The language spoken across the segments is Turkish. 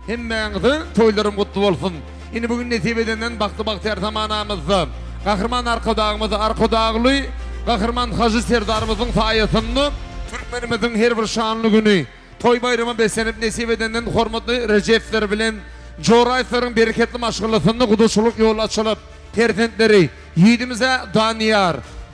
hemmeňizi toýlarym gutly bolsun. Indi bugün netibedenden baktı ertamanamızda Gahırman arkadağımızı arkadağlı Gahırman Hacı Serdarımızın fayasyny Türkmenimizin her bir şanlı günü toy bayrama beslenip nesip edenden hormatly Recepler bilen Joraýsyň bereketli maşgylasyny guduşuluk ýol açylyp pertentleri yiğidimize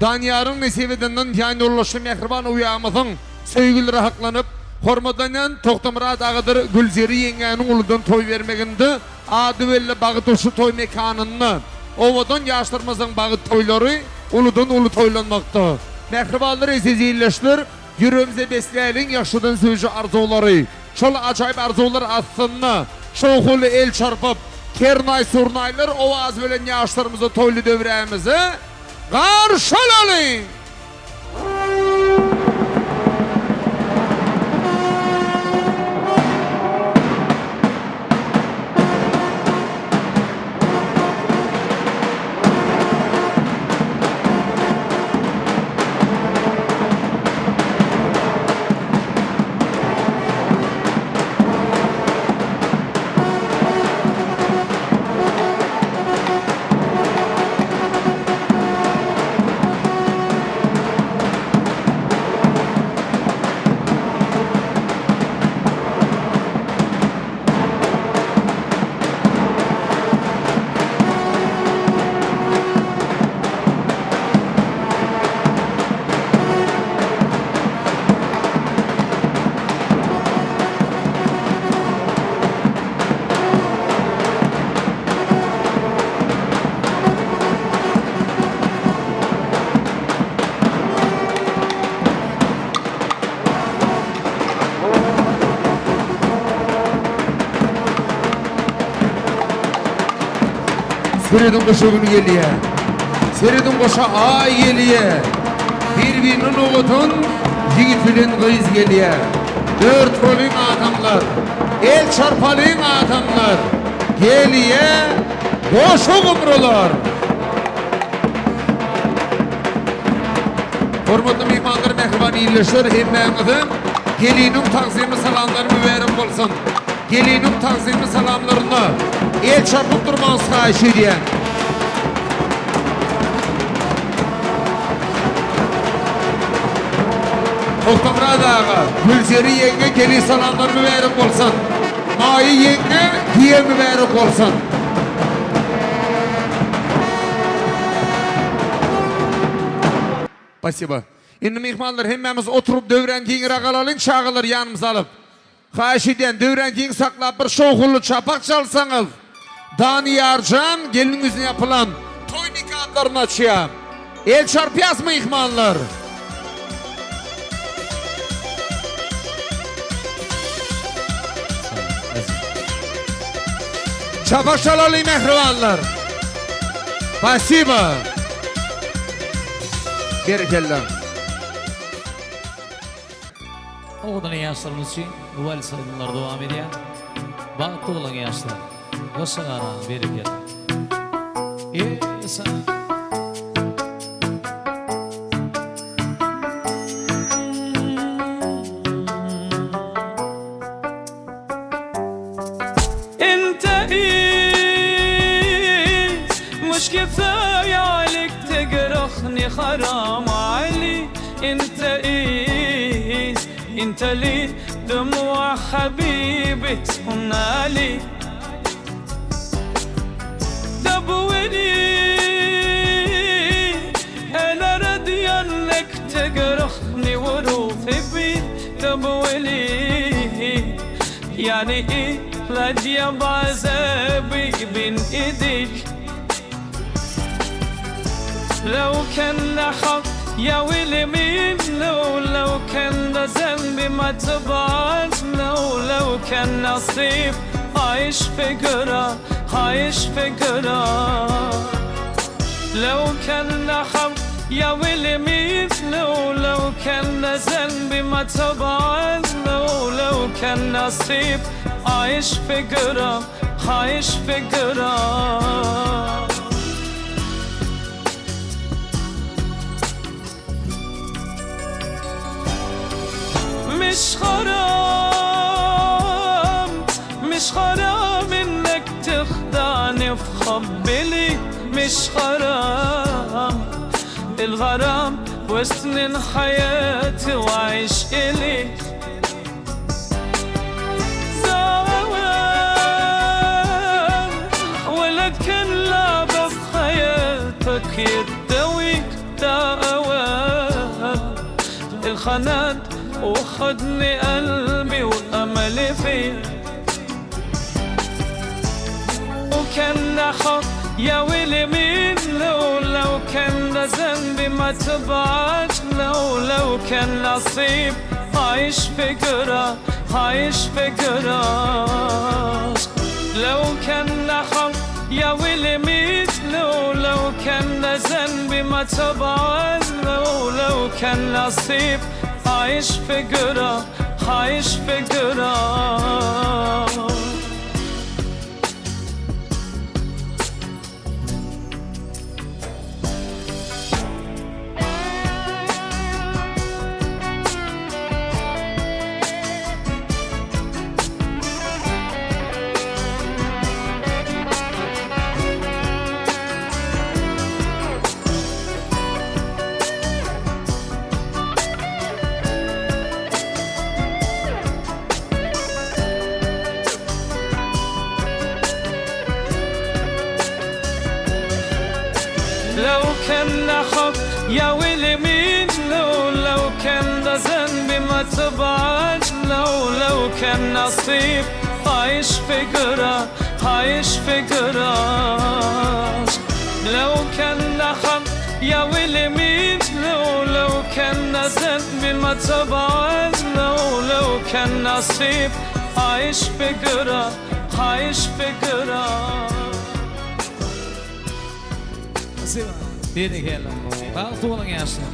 Daniyar'ın nesip edenden ýany ulaşy mehriban uýamyzyň söýgüleri haklanyp hormatlanan Toktamurad agadyr Gülzeri ýeňäniň uludan toy bermeginde ady belli bagytuşy toy mekanyny owadan ýaşlarymyzyň bagyt toylary uludan ulu toylanmakda. Mehribanlar ezizleşler yüreğimize besleyelim yaşlıdan sözcü arzuları. Şol acayip arzular aslında şoğulu el çarpıp kernay surnaylar o az bölen yaşlarımızı toylu dövremizi karşılayın. Seredin koşa günü geliye, seredin koşa ay geliye, birbirinin oğutun yiğit bilen kız geliye. Dört rolün adamlar, el çarpalın adamlar geliye, koşu kumrular. Hormatly mehmanlar, mehriban iyleşler, hemmeňizin gelinin taqsimi salamlary mübarek bolsun. Gelinin taqsimi salamlaryny el çarpıp durmanız haýyş edýän. Toktamurad ağa, Gülzeri ýeňe gelin salamlar mübarek bolsun. Maýy ýeňe diýe mübarek bolsun. Spasiba. Indi mehmanlar hemmemiz oturup döwren giňir agalalyn çağılar ýanymyza alyp. Haýyş edýän döwren giň saklap bir şoğully çapak çalsaňyz. Daniyarcan geliniňizle yapılan toy nikahlarını açýar. El çarpýasmy mehmanlar? Çapak çalaly mehribanlar. Spasiba. Berekellah. Oğudun yaşlarımız için güzel sayımlar devam ediyor. Baktı olan yaşlar. Koşağara bereket. Yesa. انت مش كفاية عليك تجرحني حرام علي انت انت لي دموع حبيبي هنالي أنا راضي أنك تجرحني وروحي بيك تبولي يعني إيه راضية بعذابي بين إيديك لو كان حق يا ويلي مين لو كان ده ذنبي ما تبعت لو كان نصيب عايش في جرح عايش في جرح لو كان حق يا ويلي مين لو كان ذنبي ما تبعت لو كان نصيب عايش في جرح عايش في جرح مش حرام مش حرام مش غرام الغرام وسنين حياتي وعيش إلي زمان ولكن لعبة في حياتك يداويك دعوات الخنان وخدني قلبي وأملي فيه وكان حق يا ويلي مين لو كان ده ذنبي ما تبعش لو كان نصيب عايش في جراح عايش في جراح لو كان حق يا ويلي مين لو كان ده ذنبي ما تبعش لو كان نصيب عايش في جراح عايش في جراح لو كان حق يا ويلي مين لو كان ده ذنبي ما تبعش لو كان نصيب عايش في جراح عايش في جراح لو كان حق يا ويلي مين لو كان ده ذنبي ما تبعش لو كان نصيب عايش في جراح عايش في جراح Beni gel. Baktı olan yaşlar.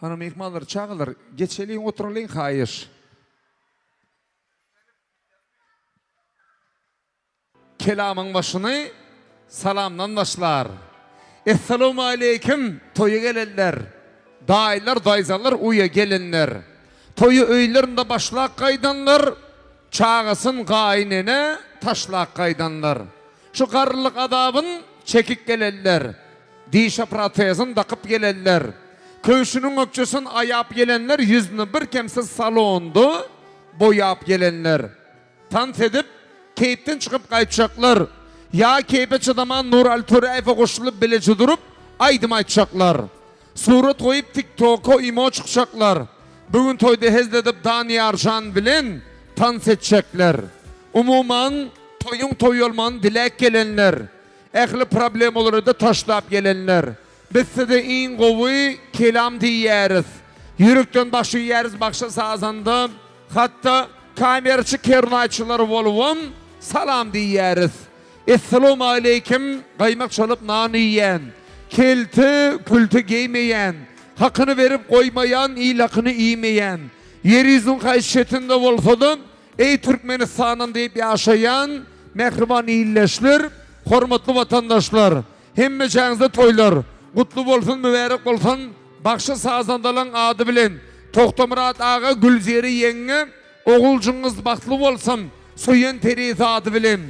Hanım mehmanlar çağılır. Geçeliğin oturulun hayır. Kelamın başını salamdan başlar. Esselamu aleyküm toyu gelenler. Dayılar dayzallar uya gelenler. Toyu öylerinde başlak kaydanlar. Çağısın gaynene taşlak kaydanlar. Şu karlılık adabın çekik gelenler. Dişe protezin takıp gelenler. Köşünün ökçüsün ayap gelenler, yüzünü bir kemsiz salondu boyap gelenler. Tant edip keyipten çıkıp kayıtacaklar. Ya keype çıdaman Nur Al-Turayf'a koşulup bileci durup aydım aytacaklar. Surat koyup TikTok'a imo çıkacaklar. Bugün toyda hezledip Daniyar Can bilen tant edecekler. Umuman toyun olman dilek gelenler. Ehli problem olur da taşlap gelenler. Biz de in govu kelam diyeriz. Yürükten başı yeriz bakşı sazandı. Hatta kamerçı kernayçılar oluvun salam diyeriz. Esselamu aleyküm kaymak çalıp nanı yiyen. Kelti kültü giymeyen. Hakkını verip koymayan, ilakını iymeyen. Yeryüzün kayşetinde olsadım. Ey Türkmenistan'ın deyip yaşayan mehriban iyilleşler, hormatlı vatandaşlar. Hemmecenize toylar. Kutlu olsun, mübarek olsun. Bakşı sazandalan adı bilen Toxtamurat ağa Gülzeri yenge oğulcunuz baklı olsun. Soyan terizi adı bilen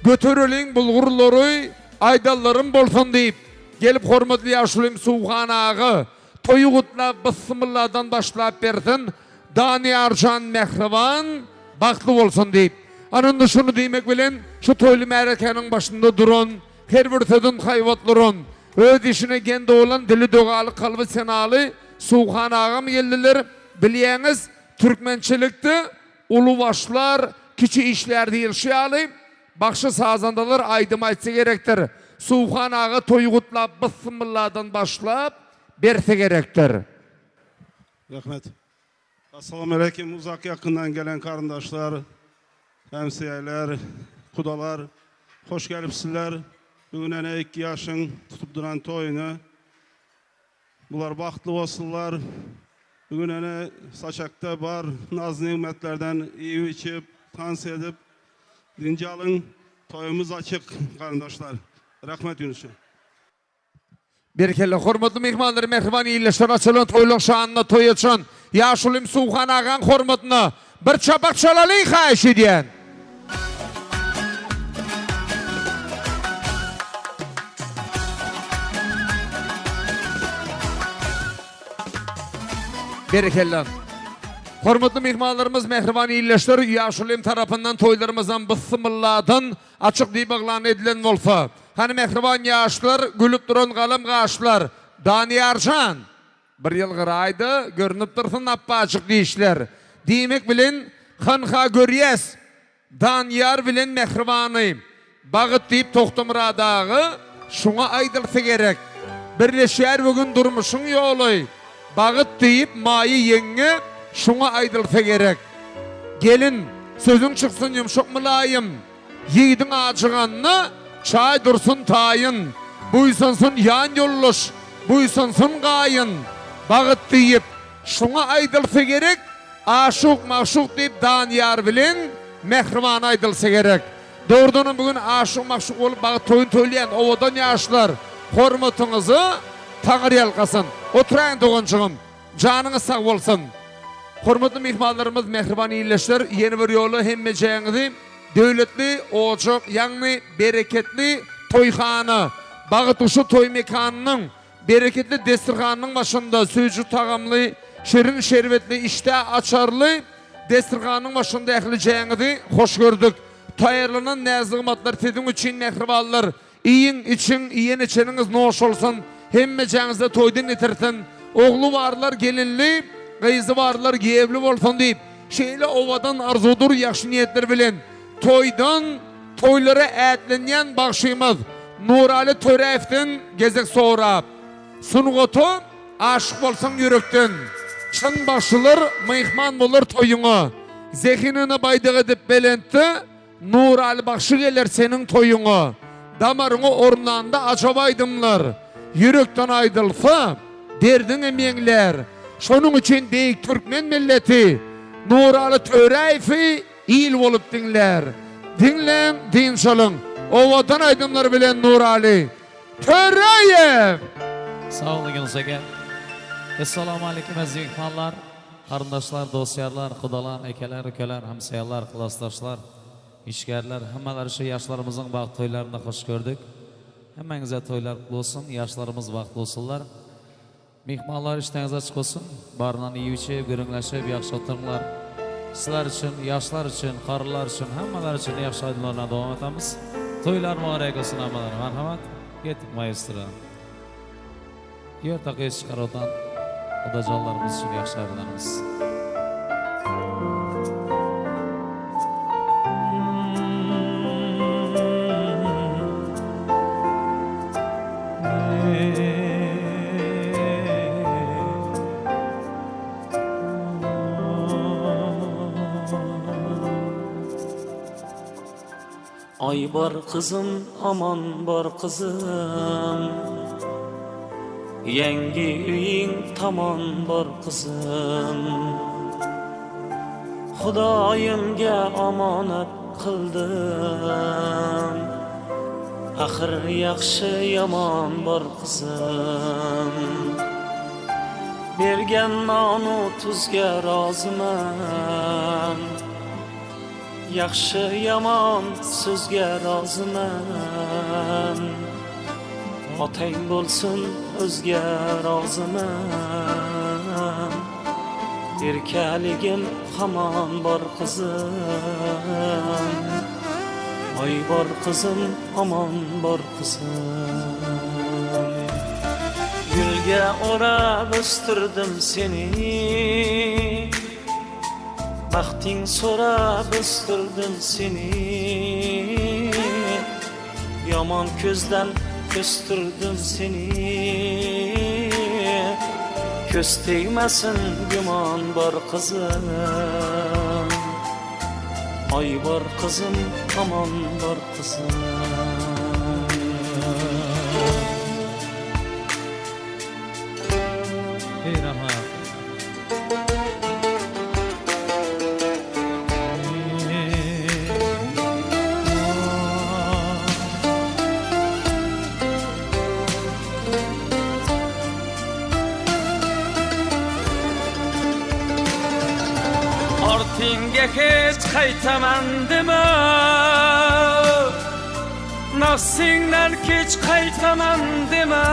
götürülün bulgurları aydallarım bolsun deyip gelip hormatlı yaşlıyım Suğan ağa toyu kutlap Bismillah'dan başlayıp versin. Daniyar Can mehriban baklı olsun deyip. Anında şunu demek bilen şu toylu merekenin başında durun. Her bir tedin hayvatların öz işine kendi olan dili doğalı kalbi senalı Suğan ağam geldiler. Biliyeniz Türkmençilikte ulu başlar, küçük işler değil şiyalı. Bakşı sazandalar aydım aytsa gerektir. Suğan ağa toyu kutlap bısımılladan başlap berse gerektir. Rahmet. Assalamu alaikum, uzak yakından gelen kardeşler, hemsiyeler, kudalar, hoş gelipsizler. Bugün ene 2 yaşın tutup duran toyunu. Bular baktlı olsunlar. Bugün ene saçakta bar, naz nimetlerden iyi içip, tans edip, dinci alın, toyumuz açık kardeşler. Rahmet Yunus'u. Berkeli hormatly mehmanlar mehriban iyileşler açılan toyluk şanına toy için Yaşulym Suğan ağan hormatına bir çapak çalaly haýyş edýän. Berkeli. Hormatly mehmanlarımız mehriban iyileşler Yaşulym tarapyndan toylarymyzdan bysymylladan açyk diýip edilen bolsa. Hani mehriban yaşlar, gülüp duran galam gaşlar. Daniyarcan, bir yıl gıraydı, görünüp dursun appaçık deyişler. Demek bilen, hanha göriyes, Daniyar bilen mehribanıyım. Bağıt deyip toxtumuradağı, şuna aydılsa gerek. Birleşer bugün durmuşun yolu. Bağıt deyip mayı yenge, şuna aydılsa gerek. Gelin, sözün çıksın yumuşak mülayim. Yiğidin acıganını, çay dursun tayın, buysansın yan yolluş, buysansın gayın. Bağıt deyip, şuna aydılsa gerek, aşuk maşuk deyip Daniyar bilen, mehriban aydılsa gerek. Doğrudan bugün aşuk maşuk olup bağıt toyun toylayan ovadan yaşlar, hormatınızı tağır yalkasın. Oturayın doğunçuğum, canınız sağ olsun. Hormatlı mihmanlarımız mehriban iyileşler, yeni bir yolu hemmeceğinizi, dövletli, ocak, yani bereketli toyxanı, bağıt uşu toy mekanının, bereketli destirxanının başında sözcü tağamlı, şirin şerbetli, işte açarlı destirxanının başında ekleyeceğinizi hoş gördük. Tayarlanan nezgımatlar tedin için mehribanlar, iyin için, iyin içeniniz noş olsun, hemmeceğinizde toydun itirtin, oğlu varlar gelinli, kıyızı varlar giyevli olsun deyip, şeyle ovadan arzudur yaxşı niyetler bilen, toydan toylara ätlenýän bagşymyz Nurali Töreýewden gezek soğrap. Sunugotu aşık bolsaň yürekden. Çyn başylar mehman bolar toyuňa. Zehinini baydyk edip belentdi. Nurali bagşy geler senin toyuňa. Damaryňy ornanda açabaydymlar. Yürekden aydylsa derdin emeňler. Şonuň üçin beýik türkmen milleti Nurali Töreýewi il bolup dinler. Dinlen, din çalın. Ovadan aydımlar bilen Nurali Töreýew. Sağ olun aka. Assalamu alaikum aziz mehmanlar, qarindoshlar, do'stlar, xudolar, akalar, ukalar, hamsoyalar, klassdoshlar, ishgärler, hammalari shu yoshlarımızın baxt to'ylarini xush ko'rdik. Hammangizga to'ylar qutlug' bo'lsin, yoshlarimiz baxtli bo'lsinlar. Mehmonlar ishtongiz ochiq bo'lsin. Barnan yeyib, gurunglashib, yaxshi o'tiringlar. Sizlar için, yaşlar için, qarılar için, hammalar için yaxshi oydinlarga davom etamiz. To'ylar muborak bo'lsin hammalari. Marhamat. Ketdik maestro. Yerta qiyish chiqargan odajonlarimiz uchun yaxshi oydinlarimiz. Ay bar kızım, aman bar kızım, yengi üyün taman bar kızım. Xudayimga amanat qildim, axir yaxshi yomon bar kızım. Bergan nonu tuzga roziman, yaxshi yomon so'zga roziman. Otang bo'lsin o'zga roziman. Erkaligim hamon bor qizim. Oy bor qizim, hamon bor qizim. Gülge orab o'stirdim seni, baxting so'rab o'stirdim seni. Yaman közden köstürdüm seni. Köz değmesin güman var kızım. Ay var kızım, aman var kızım. Ey rahmat. Ortinga hech qaytaman dema, nafsingdan kech qaytaman dema.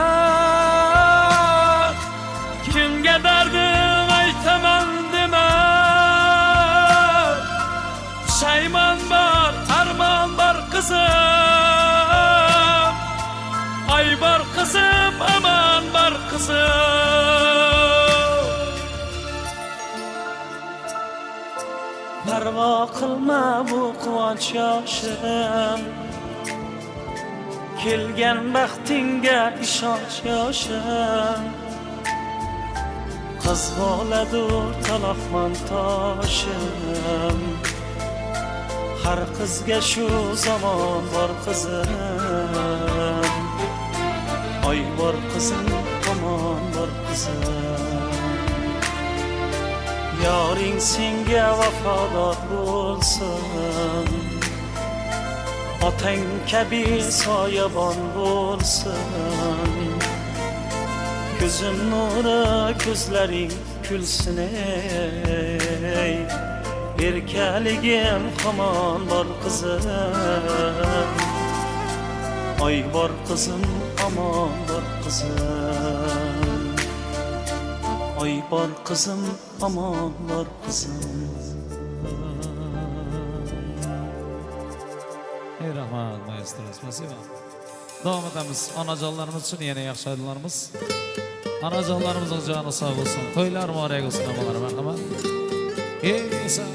Kimga dardim aytaman dema. Shaymon bor, armon bor qizim. Ay bor qizim, aman bor qizim. Parvo qilma bu quvonch yoshim. Kelgan baxtingga ishonch yoshim. Qiz boladur taloqman toshim. Har qizga shu zamon bor qizim. Oy bor qizim, tomon bor qizim. Yoring senga vafodor bo'lsin. Otang kabi soyabon bo'lsin. Ko'zim nuri, ko'zlaring kulsin ey. Erkaligim hamon bor qizim. Oy bor qizim, amon bor qizim. Oy bor qizim, amon bor qizim. Ey rahmat maestro, spasibo. Davom etamiz. Onajonlarimiz uchun yana yaxshi ayollarimiz. Onajonlarimizning joni sog' bo'lsin. To'ylar muborak bo'lsin, amalar marhamat. Ey inson.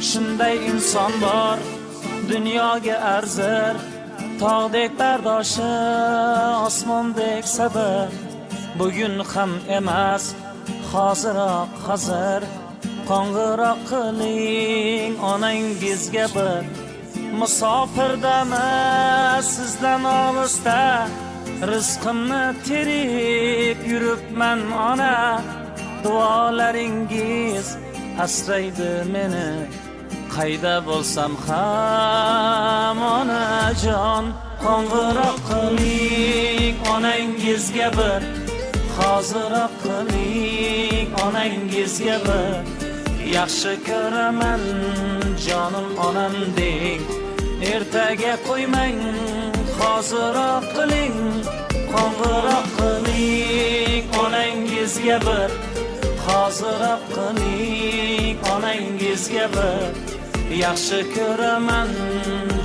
Shunday inson bor, dunyoga arzir. Tog'dek bardoshi, osmondek sabr. Bugun ham emas, hoziroq hozir. Qo'ng'iroq qiling onangizga bir. Musofirdaman sizdan olisda. Rizqimni terib yuribman ona. Duolaringiz asraydi meni. Qayda bo'lsam ham onajon. Qo'ng'iroq qiling onangizga bir. Hoziroq qiling onangizga bir. Yaxshi ko'raman jonim onam deng. Ertaga qo'ymang hoziroq qiling. Qo'ng'iroq qiling onangizga bir. Hoziroq qiling onangizga bir. Yaxshi ko'raman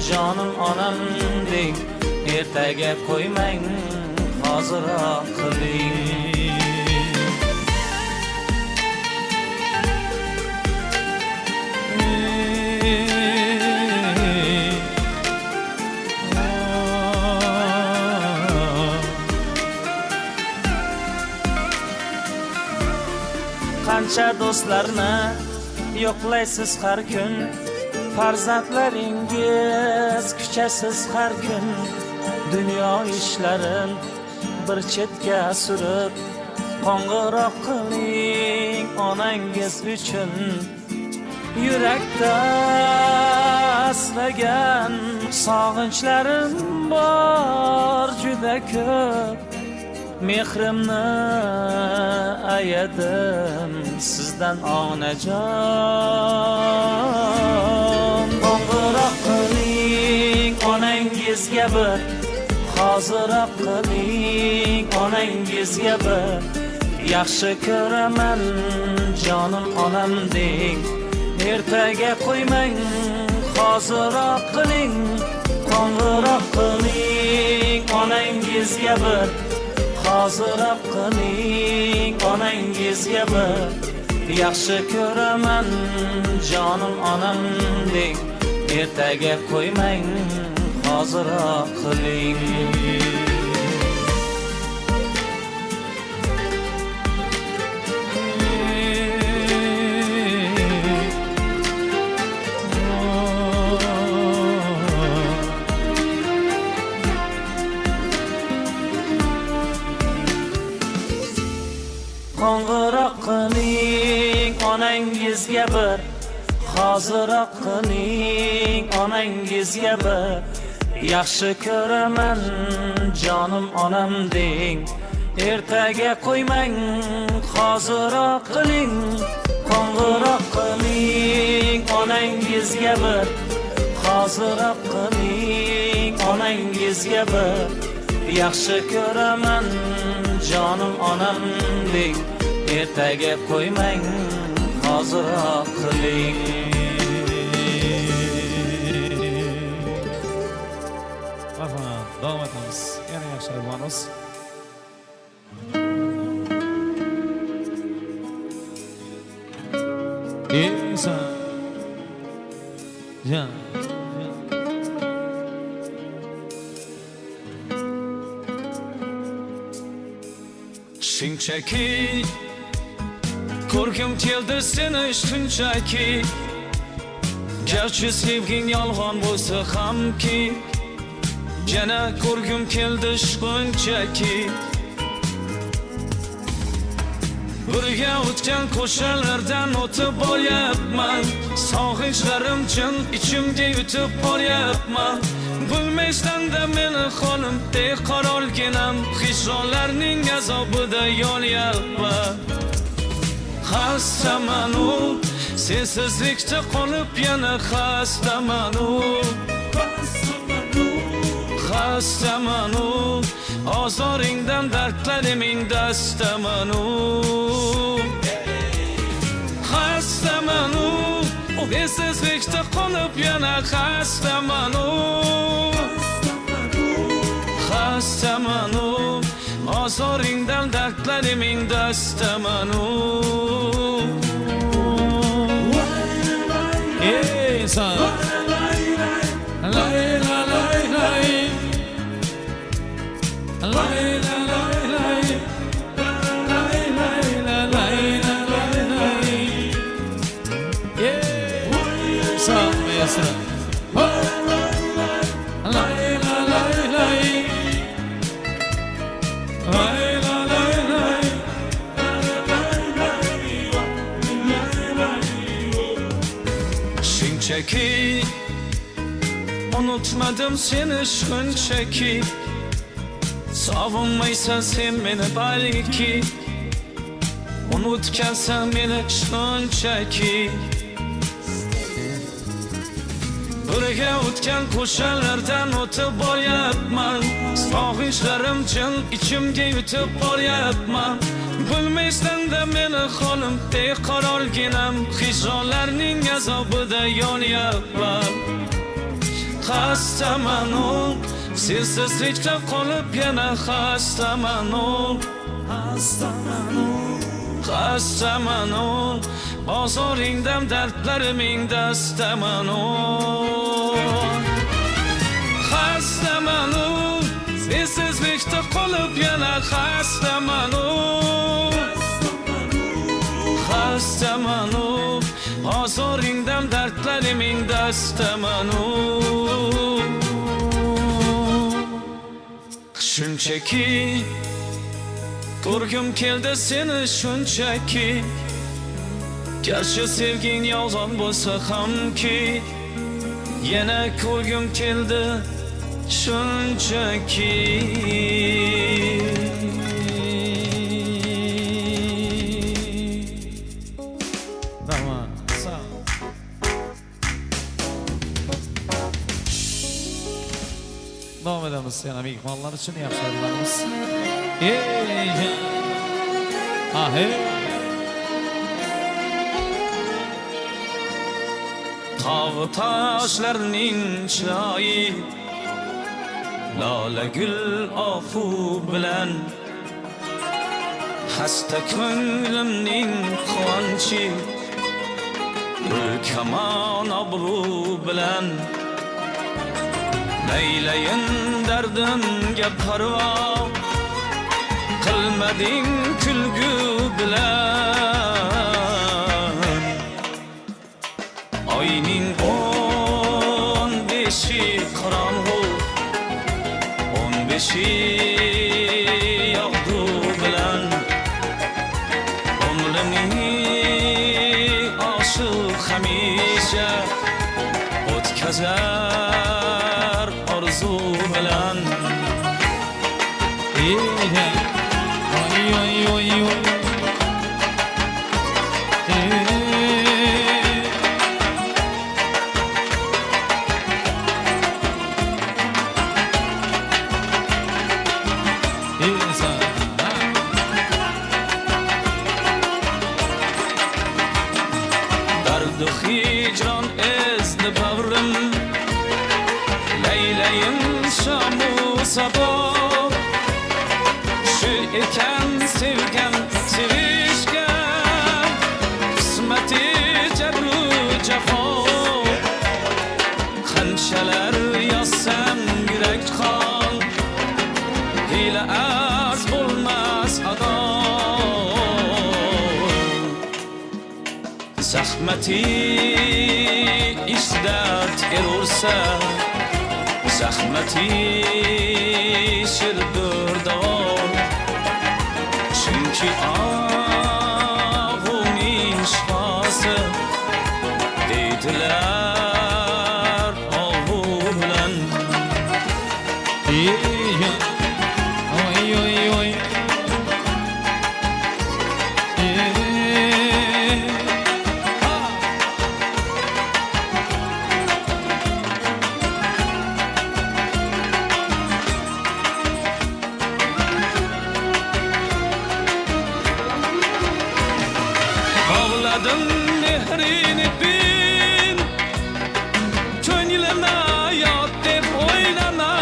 jonim onam deng. Ertaga qo'ymang hoziroq qiling. Qancha do'stlarni yo'qlaysiz har kun. Farzandlaringiz kuchasiz har kun. Dunyo ishlarin bir chetga surib. Qo'ng'iroq qiling onangiz uchun. Yurakda aslagan sog'inchlarim bor juda ko'p. Mehrimni ayadim sizdan onajon. Qo'ng'iroq qiling onangizga bir. Hoziroq qiling onangizga bir. Yaxshi ko'raman jonim onam deng. Ertaga qo'ymang hoziroq qiling. Qo'ng'iroq qiling onangizga bir. hoziroq qiling onangizga bir yaxshi ko'raman jonim onamdek ertaga qo'ymang hoziroq qiling qo'ng'iroq qiling onangizga bir hoziroq qiling onangizga bir yaxshi ko'raman jonim onam deng ertaga qo'ymang hoziroq qiling qo'ng'iroq qiling onangizga bir hoziroq qiling onangizga bir yaxshi ko'raman jonim onam deng ertaga qo'ymang hoziroq qiling Rahmat, davom etamiz. Yana yaxshi bo'lamiz. İnsan Can shunchaki ko'rgim keldi seni shunchaki garchi sevging yolg'on bo'lsa hamki yana ko'rgim keldi shunchaki birga o'tgan ko'chalardan o'tib boryapman sog'inchlarim jin ichimga yutib boryapman bilmasdan-da meni holim beqarorginam hijronlarning azobida yonyapman xastamanu sensizlikda qolib yana xastamanu xastamanu ozoringdan dardlariming dastamanu xastamanu sensizlikda qolib yana xastamanu xastamanu ozoringdan dardlariming dastamanu İnsan Lay la lay lay Lay la lay lay Lay lay la lay la lay lay İnsan İnsan Lay la lay lay Lay la lay lay shunchaki unutmadım seni shunchaki savunmaysan sen meni balki unutgansan meni shunchaki birga o'tgan ko'chalardan o'tib boryapman sog'inchlarim jin ichimga yutib boryapman bilmasdan-da meni holim beqarorginam hijronlarning azobida yonyapman xastamanu sensizlikda qolib yana xastamanu xastamanu ozoringdan dardlariming dastamanu xastamanu sensizlikda qolib yana xastamanu xastamanu ozoringdan dardlariming dastamanu shunchaki ko'rgim keldi seni shunchaki garchi sevging yolg'on bo'lsa hamki yana ko'rgim keldi shunchaki Rahmat Sağ ol Davom edamiz yana mehmonlar uchun yaxshi bo'lamiz tog' toshlarning chiroyi lola gul ofu bilan Hasta ko'nglimning quvonchi Kamon obro bilan Laylayin dardimga parvo Qilmading kulgu bilan Oyning 15 qorong'u 15 yog'du bilan Umrimni oshiq hamisha o'tkazar orzu bilan Oy oy oy oy Dardu hicran ezdi bag'rim Laylayim shamu sabah Shu ekan sevgan sevishgan Qismati jabru jafo Qanchalar yozsam yurak qon Hiyla arz bo'lmas ado Zahmati ishdat erursa Zahmati shirdur davo Chunki og'uning shifosi deydilar og'u bilan Oy oy oy Ağladım mehrini bin Könlüme yat deb oynamay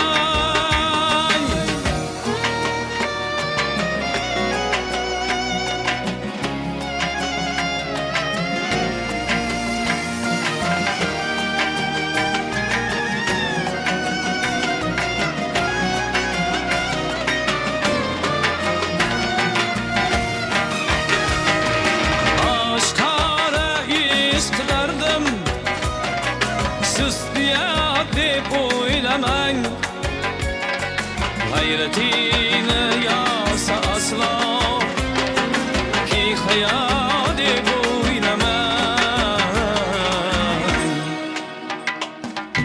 Aşkara istidardım Süsliya deb oylamang G'ayratini yasa aslo Ki haya deb oylamang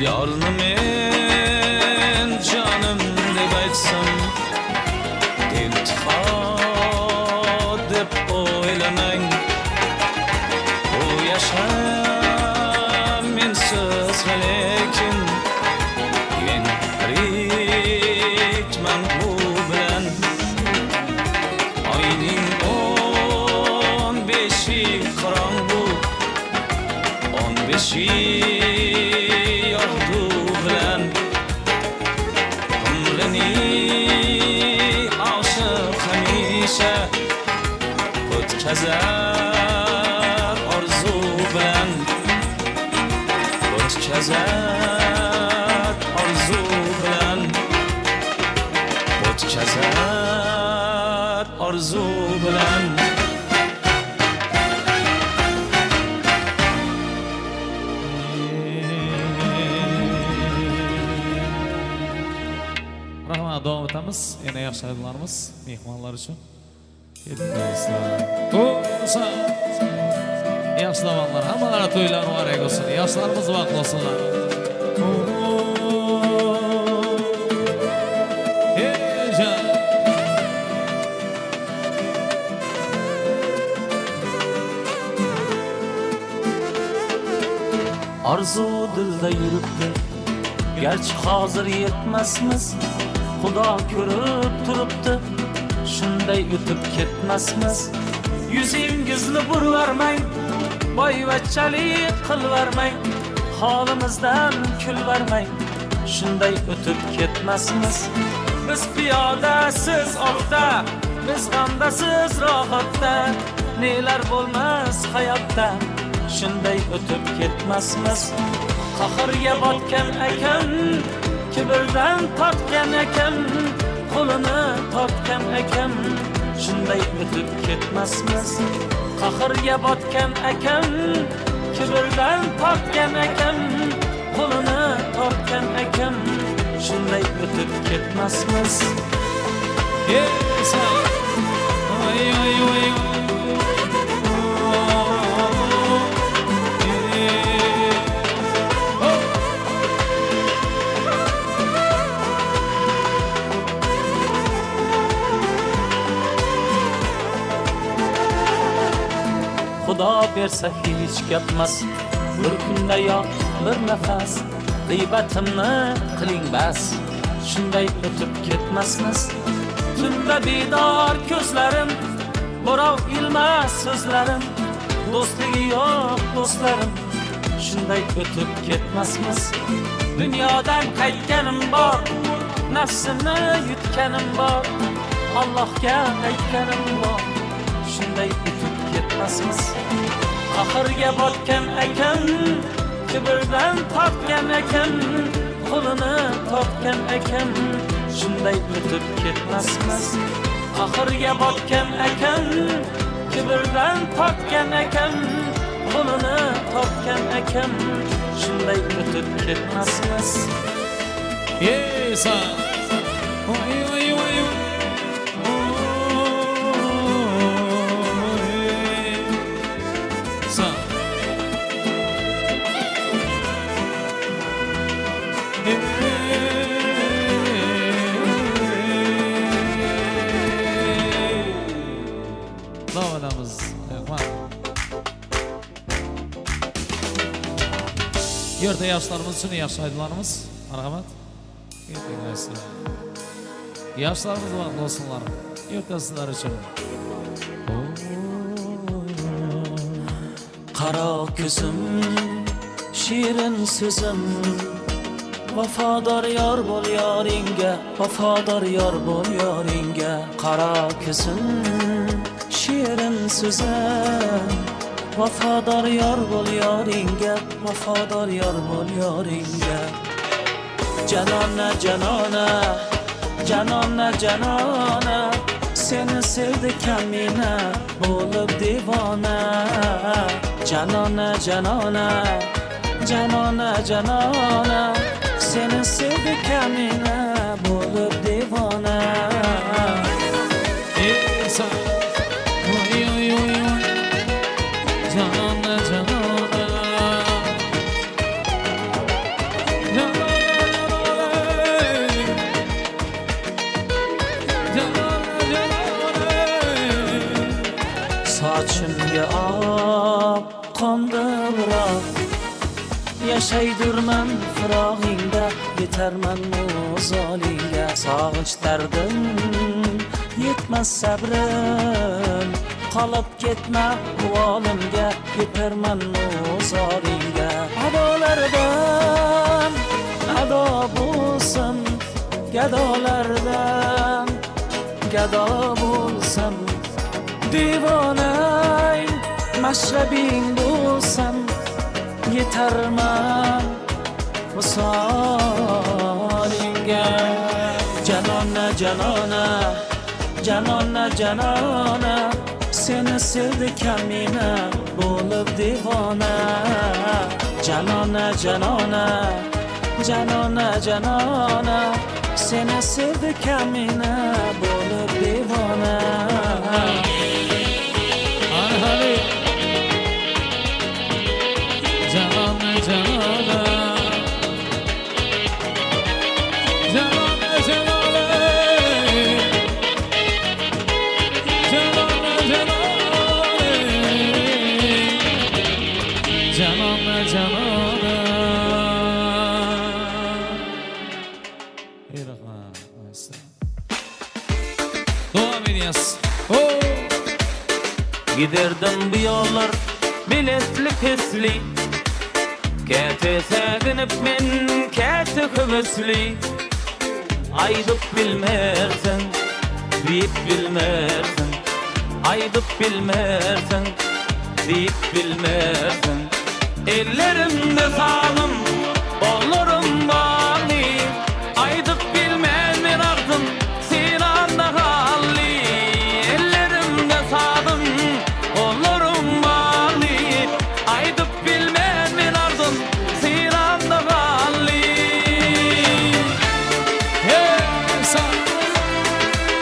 Diyorni men jonim deb aytsam İltifot deb o'ylamang Bu yasham mensiz lekin Men ritman bu bilan Oyning 15 qorong'u 15 yog'du bilan Umrini oshiq hamisha o'tkazar orzu bilan O'tkazar orzu bilan O'tkazar orzu bilan Rahmat, davom etamiz. Yana yaxshi ayollarimiz mehmonlar uchun. Yaxshi davrlar, hammalari to'ylari muborak bo'lsin. Yoshlarimiz vaqt olsinlar. Arzu dilda yuribdi Gerçi hozir yetmasmiz Xudo ko'rib turibdi Shunday o'tib ketmasmiz Yuzingizni burvarmang Boyvachchalik qilvarmang Holimizdan kulvarmang Shunday o'tib ketmasmiz Biz piyoda siz ortda Biz g'amda siz rohatda, nelar bo'lmas hayotda, shunday o'tib ketmasmiz. Qahrga botgan ekan, kibrdan tortgan ekan, qo'lini tortgan ekan, shunday o'tib ketmasmiz. Qahrga botgan ekan, kibrdan tortgan ekan, qo'lini tortgan ekan, shunday o'tib ketmasmiz. Yes, oy oy oy. Xudo bersa hech gapmas, bir kunda yo bir nafas, g'iybatimni qiling bas, shunday o'tib ketmasmiz. Tunda bedor ko'zlarim, birov ilmas so'zlarim, do'stligi yo'q do'stlarim, shunday o'tib ketmasmiz. Dunyodan qaytganim bor, nafsimni yutganim bor, Allohga aytganim bor, shunday o'tib ketmasmiz. Qahrga botgan ekan, kibrdan tortgan ekan, qo'lini tortgan ekan, shunday o'tib ketmasmiz. Qahrga botgan ekan, kibrdan tortgan ekan, qo'lini tortgan ekan, shunday o'tib ketmasmiz. Yes, oy oy oy. Davadamiz, rahmat. Yurtda yoshlarimiz uchun yashaydilarimiz, marhamat. Yoshlarimiz vaqt olsunlar. Yurtda sizlar uchun. Qaro ko'zim, shirin so'zim, vafodor yor bo'l yoringga, vafodor yor bo'l yoringga. Qaro ko'zim, shirin so'zim, vafodor yor bo'l yoringga, vafodor yor bo'l yoringga. Janona janona, janona janona, seni sevdi kamina bo'lib devona. Janona janona, janona janona, seni sevdi kamina bo'lib devona. Yes, oy oy oy. Janona janona. Sochimga op qo'ndi biroq, yashaydurman firog'ingda, yetarman muzolingga. Sog'inch dardim yetmas sabrim, qolib ketma volimga, yetarman muzoringga. Adolardan ado bo'lsam, gadolardan gado bo'lsam, devonay mashrabing bo'lsam, yetarman visolingga. Janona janona, janona janona, seni sevdi kamina bo'lib devona. Janona janona, janona janona, seni sevdi kamina bo'lib devona. Arhali janona janona, janona janona, janona janona, janona janona. Rahmat. Devam ediyoruz. Giderdim bu yollar biletli pesli, kete sevinip men kete hevesli. Aydıp bilmersen deyip bilmersen, aydıp bilmersen, deyip bilmersen. Ellerimde sağlım, kollarım bağlı, aydıp bilmemin ardın, sinanda kallı. Ellerimde sağlım, kollarım bağlı, aydıp bilmemin ardın, sinanda kallı. Hey, sağ.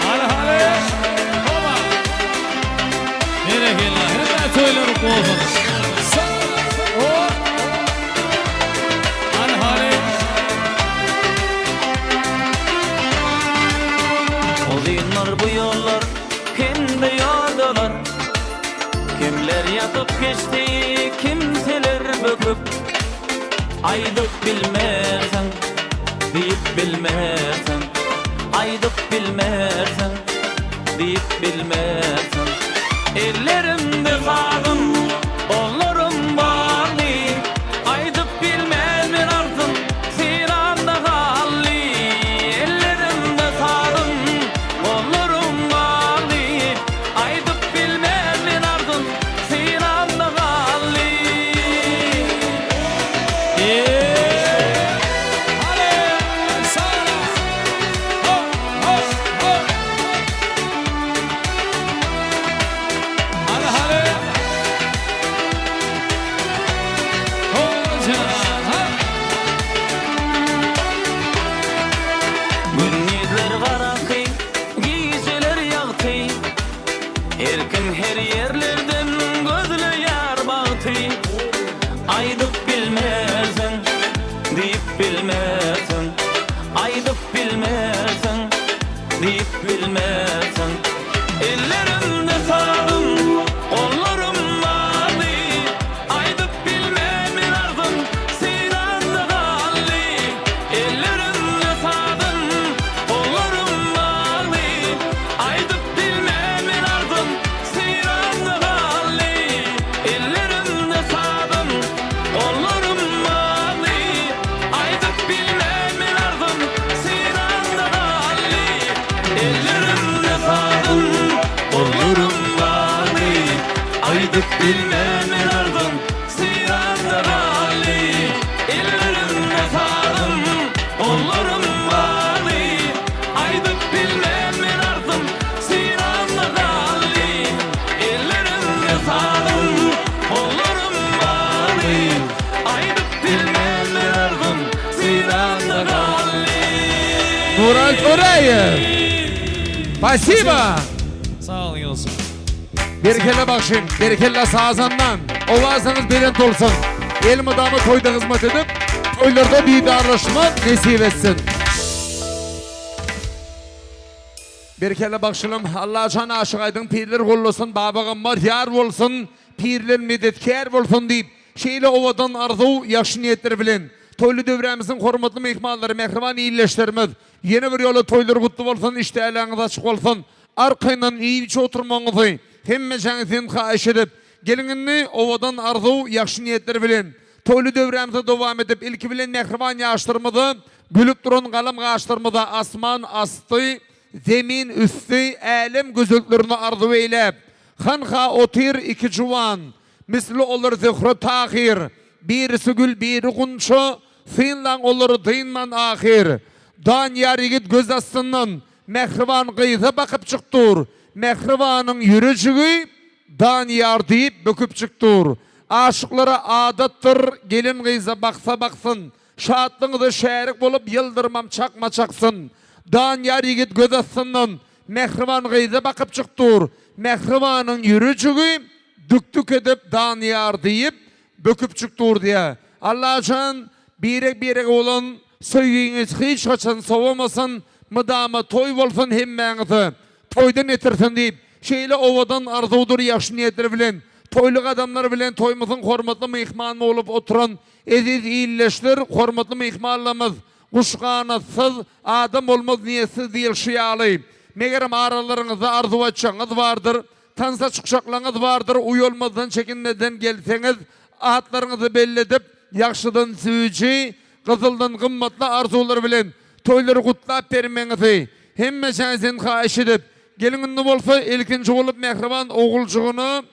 Hadi hadi. Baba. Nereye gel lan? Hemen toyları kovdun. Sağ. O. Hadi hadi. O dinler bu yollar kimde yoldalar, kimler yatıp geçti, kimseler böküp. Aydıp bilmersen, deyip bilmersen, aydıp bilmersen, deyip bilmersen. Ellerimde sağım, kollarım bağlı, aydıp bilmemin ardın, sinanda kallı. Ellerimde sağım, kollarım bağlı, aydıp bilmemin ardın, sinanda kallı. Hadi. Sağ. Hop hop hop. Hadi hadi. Hoca. Ha. Gündüzler karanlık, geceler yağtı, erkin her yerlerden gözler baktı. Aydıp bilmersen, deyip bilmersen, aydıp bilmersen, deyip bilmersen. Ellerimde sağım, kollarım bağlı, aydıp bilmemin ardın, sinanda kallı. Ellerimde sağım, kollarım bağlı, aydıp bilmemin ardın, sinanda kallı. Ellerimde sağım, kollarım bağlı, aydıp bilmemin ardın, sinanda kallı. Ellerimde sağım, kollarım bağlı, aydıp bilmemin ardın, sinanda kallı. Ellerimde sağım, kollarım bağlı, aydıp bilmemin ardın, sinanda kallı. Ellerimde sağım, kollarım bağlı, aydıp bilmemin ardın, sinanda kallı. Murat Orayev. Спасибо. Sağ olun Yusuf. Bir kelle bakşın, bir kelle sağzandan. Ovazınız belent olsun. El mıdamı toyda hizmet edip, toylarda didarlaşma nesip etsin. Bir kelle bakşılım, Allah can aşık aydın, pirler kollusun, babağım yar olsun, pirler medetkar olsun deyip, şeyle ovadan arzu, yaşı niyetleri bilen, toylu dövremizin hormatlı mehmanları, mehriban iyileştirmez, yeni bir yolu toyları kutlu olsun, işte eliniz açık olsun, arkayından iyice oturmanızı, hemme canıtın kaiş edip, gelinini ovadan arzu, yaşı niyetleri bilen, toylu dövremize devam edip, ilki bilen mehriban yaştırmadı, gülüp durun kalım yaştırmadı, asman astı, zemin üstü elem gözüklerini arzu eylep. Hanha otir iki juvan. Misli olur zührü tahir. Birisi gül biri kunçu. Finlan olur dinman ahir. Dan yar yigit göz astından. Mehrivan kıyıza bakıp çıktır. Mehrivanın yürücüğü dan yar deyip büküp çıktır. Aşıklara adattır. Gelin kıyıza baksa baksın. Şahatlığınızı şerik bulup yıldırmam çakma çaksın. Dan yar yigit göz astından mehrivan kıyıza bakıp çıktır. Mehrivanın yürücüğü dük edip dan yar deyip büküp çıktır diye. Allah için birek olun, söygüğünüz hiç kaçan soğumasın, mıdama toy olsun hemmenizi, toydan etirsin deyip, şeyle ovadan arzudur yaş niyetleri bilen, toyluk adamlar bilen toymuzun hormatlı mihmanı olup oturan, eziz iyilleştir, hormatlı mihmanlamız, kuşkanasız, adam olmaz niyetsiz değil şiyalı. Meğerim aralarınızda arzu açacağınız vardır, tansa çıkacaklarınız vardır, uy olmadan çekinmeden gelseniz, atlarınızı belli edip, yakşıdan süyücü, kızıldan kımmatlı arzular bilen, toyları kutlap vermenizi, hemme şansin kaiş edip, Gelinini bolsa ilkinci olup mehriban oğulcuğunu,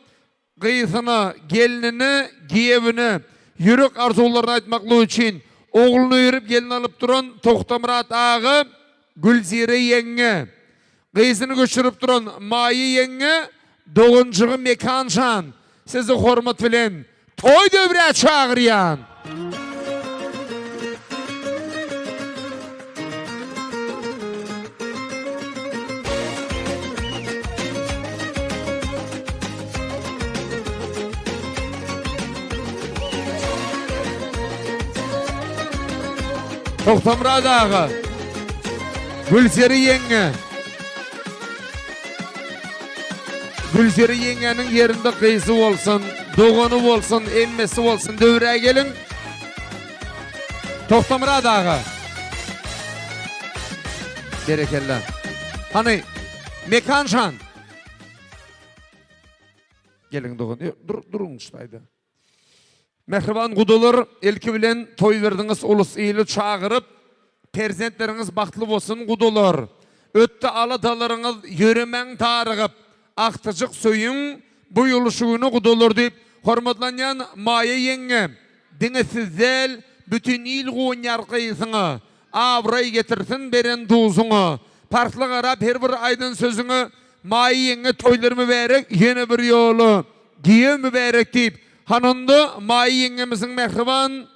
kıyısını, gelinini, giyevini, yürek arzularını aytmaklığı için oğlunu yürüp gelin alıp duran Toxtamurat ağı Gülzire yenge, kıyısını göçürüp duran Mayi yenge, doğuncuğu Mekancan. Sizi hormat bilen toy dövre çağıryan. Toxtamurat ağı Gülzire yenge, Gülzire yengenin yerinde kıyısı olsun, doğunu olsun, emmesi olsun, dövreye gelin. Toxtamurat ağı. Berekella. Hani Mekancan. Gelin doğun. Durun ustaydı. Mehriban kudular elki bilen toy verdiniz ulus iyili çağırıp perzentleriniz baktlı olsun kudular. Ötte aladalarınız yürümen tarıgıp aktıcık söyün bu yoluşuğunu kudular deyip hormatlanyan Maya yenge dinesizel bütün il guğunyar kıyısını avrayı getirsin beren duzunu parklı garap her bir aydın sözünü Maya yenge toylarımı vererek yeni bir yolu giye mübarek deyip hanında Maya yengemizin mehriban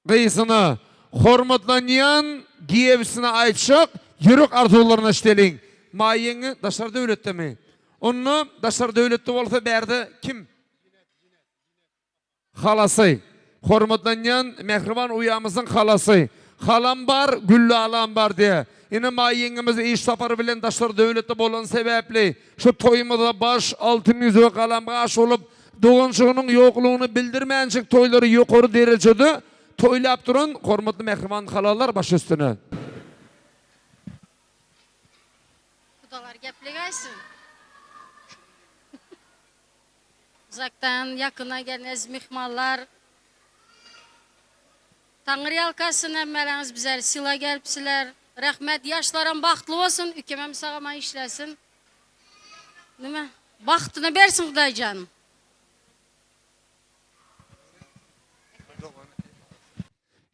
kıyısını hormatlanyan giyevsine aytşak yürük arzularına iştelin. Maya yenge daşar devlette mi? Onu daşar devlette olsa berdi kim? Halası. Hormatlanyan mehriban uyamızın halası. Halam var, güllü alam var diye. Yine Maya yengemiz iş saparı bilen daşar devlette bolan sebepli. Şu toyumuzda baş altın yüzü kalamga aş olup doğunçuğunun yokluğunu bildirmeyecek toyları yukarı derecede toylap durun. Hormatlı mehriban halalar baş üstüne. Kudalar geplegaysın. Uzaktan yakına geliniz mihmallar. Tanrı yalkasına emmeleniz bizler sila gelipsiler. Rahmet yaşlarım baktlı olsun. Ükemem sağama işlesin. Değil mi? Baktını versin Kuday canım.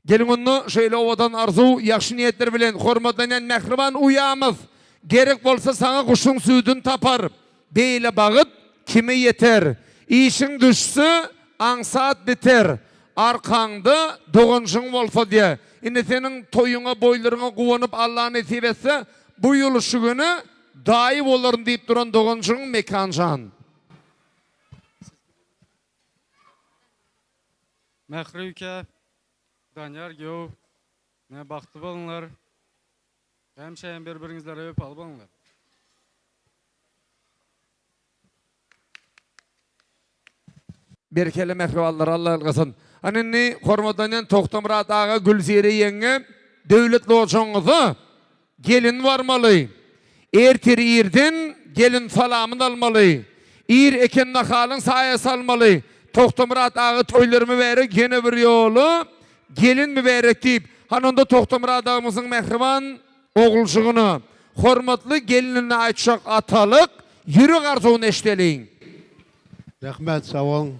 Gelin onu şöyle ovadan arzu, yakşı niyetler bilen, hormatlanan mehriban uyamız. Gerek bolsa sana kuşun sütün tapar. Beyle bağıt, kime yeter. İşin düşsü, ansat biter. Arkanda doğunçun bolsa diye. Yine senin toyuna, boylarına kuvanıp Allah'ın nasip etse, bu yolu şu günü daim olurun deyip duran doğunçun Mekancan. Mehri ülke, Danyar Göv, ne baktı bolunlar. Hem şeyin birbirinizlere öp al bolunlar. Berkeli mehrivallar Allah ılgısın. Aninni hormatlanan Toxtamurat ağa Gülzire yenge devletli olacağınızı gelin varmalı. Erteri irden gelin salamını almalı. İr eken nakalın sayası almalı. Toxtamurat ağı toylarımı vererek yeni bir yolu gelin mi vererek deyip hanında Toxtamurat ağımızın mehriban oğulcuğunu hormatlı gelinine aytşak atalık yürü arzuğunu eşteleyin. Rahmet, sağ olun.